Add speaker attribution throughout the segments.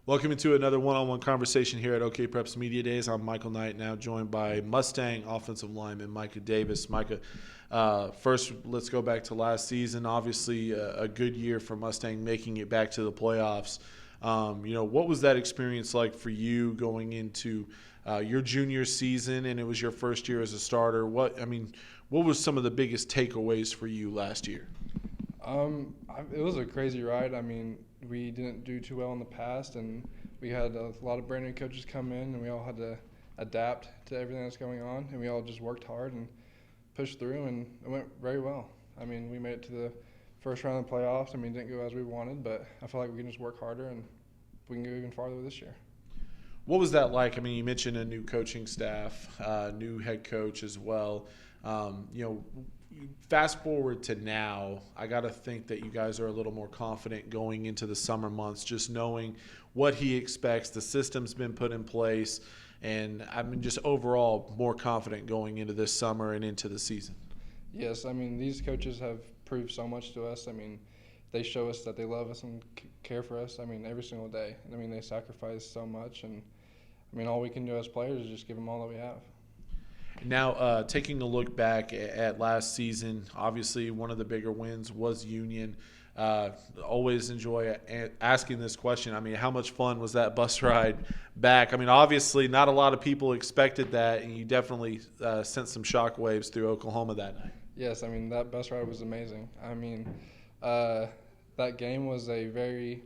Speaker 1: Welcome to another one-on-one conversation here at OKPreps Media Days. I'm Michael Knight, now joined by Mustang offensive lineman Micah Davis. Micah, first let's go back to last season. Obviously, a good year for Mustang, making it back to the playoffs. What was that experience like for you going into your junior season, and it was your first year as a starter? What was some of the biggest takeaways for you last year?
Speaker 2: It was a crazy ride. We didn't do too well in the past, and we had a lot of brand new coaches come in, and we all had to adapt to everything that's going on, and we all just worked hard and pushed through, and it went very well. We made it to the first round of the playoffs. It didn't go as we wanted, but I feel like we can just work harder, and we can go even farther this year.
Speaker 1: What was that like? You mentioned a new coaching staff, new head coach as well. Fast forward to now, I got to think that you guys are a little more confident going into the summer months, just knowing what he expects. The system's been put in place, and just overall more confident going into this summer and into the season.
Speaker 2: Yes, these coaches have proved so much to us. They show us that they love us and care for us, every single day. They sacrifice so much, and all we can do as players is just give them all that we have.
Speaker 1: Now, taking a look back at last season, obviously one of the bigger wins was Union. Always enjoy asking this question. How much fun was that bus ride back? Obviously not a lot of people expected that, and you definitely sent some shockwaves through Oklahoma that night.
Speaker 2: Yes, that bus ride was amazing. That game was a very,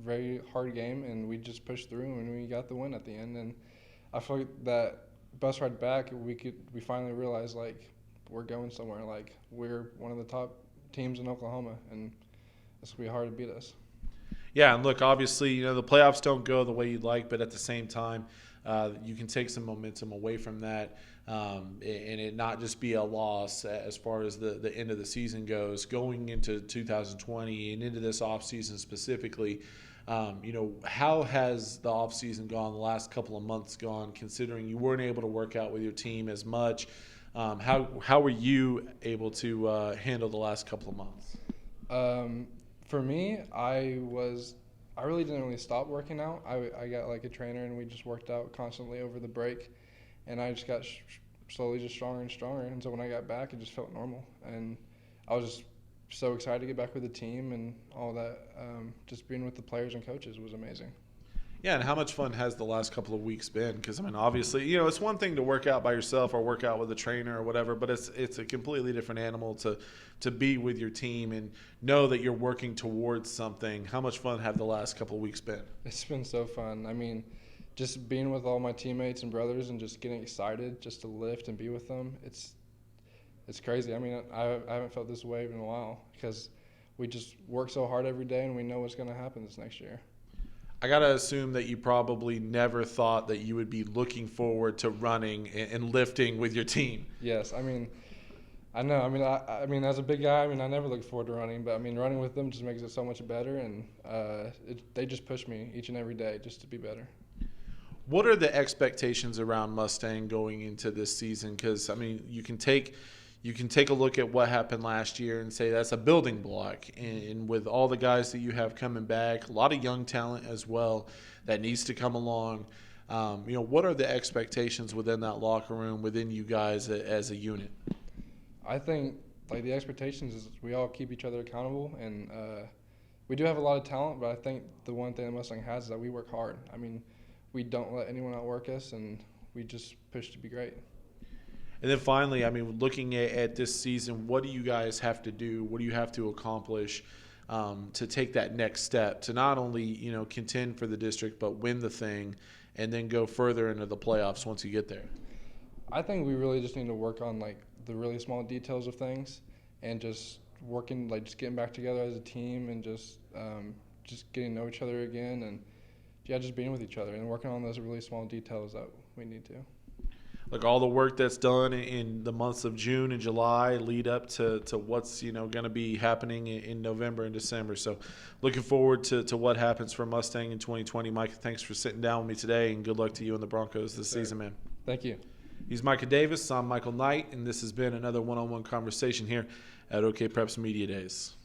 Speaker 2: very hard game, and we just pushed through, and we got the win at the end. And I feel like that bus ride back, we finally realized we're going somewhere. We're one of the top teams in Oklahoma, and it's gonna be hard to beat us.
Speaker 1: Yeah, and look, obviously, the playoffs don't go the way you'd like, but at the same time, you can take some momentum away from that, and it not just be a loss as far as the end of the season goes. Going into 2020 and into this offseason specifically, how has the offseason gone, the last couple of months gone, considering you weren't able to work out with your team as much? How were you able to handle the last couple of months?
Speaker 2: For me, I really didn't stop working out. I got a trainer, and we just worked out constantly over the break, and I just got slowly just stronger and stronger. And so when I got back, it just felt normal, and I was just so excited to get back with the team and all that. Just being with the players and coaches was amazing.
Speaker 1: Yeah, and how much fun has the last couple of weeks been? Because, obviously, it's one thing to work out by yourself or work out with a trainer or whatever, but it's a completely different animal to be with your team and know that you're working towards something. How much fun have the last couple of weeks been?
Speaker 2: It's been so fun. Just being with all my teammates and brothers and just getting excited just to lift and be with them, it's crazy. I haven't felt this way in a while because we just work so hard every day, and we know what's going to happen this next year.
Speaker 1: I got to assume that you probably never thought that you would be looking forward to running and lifting with your team.
Speaker 2: Yes, I know. As a big guy, I never look forward to running, but running with them just makes it so much better, and they just push me each and every day just to be better.
Speaker 1: What are the expectations around Mustang going into this season? Because you can take a look at what happened last year and say that's a building block. And with all the guys that you have coming back, a lot of young talent as well that needs to come along. What are the expectations within that locker room, within you guys as a unit?
Speaker 2: I think the expectations is we all keep each other accountable, and we do have a lot of talent, but I think the one thing that Mustang has is that we work hard. We don't let anyone outwork us, and we just push to be great.
Speaker 1: And then finally, looking at this season, what do you guys have to do? What do you have to accomplish to take that next step to not only, contend for the district, but win the thing and then go further into the playoffs once you get there?
Speaker 2: I think we really just need to work on the really small details of things, and just working, just getting back together as a team, and just getting to know each other again, and just being with each other and working on those really small details that we need to.
Speaker 1: Look, all the work that's done in the months of June and July lead up to what's going to be happening in November and December. So looking forward to what happens for Mustang in 2020. Mike, thanks for sitting down with me today, and good luck to you and the Broncos this season, man.
Speaker 2: Thank you.
Speaker 1: He's Micah Davis. I'm Michael Knight, and this has been another one-on-one conversation here at OKPreps Media Days.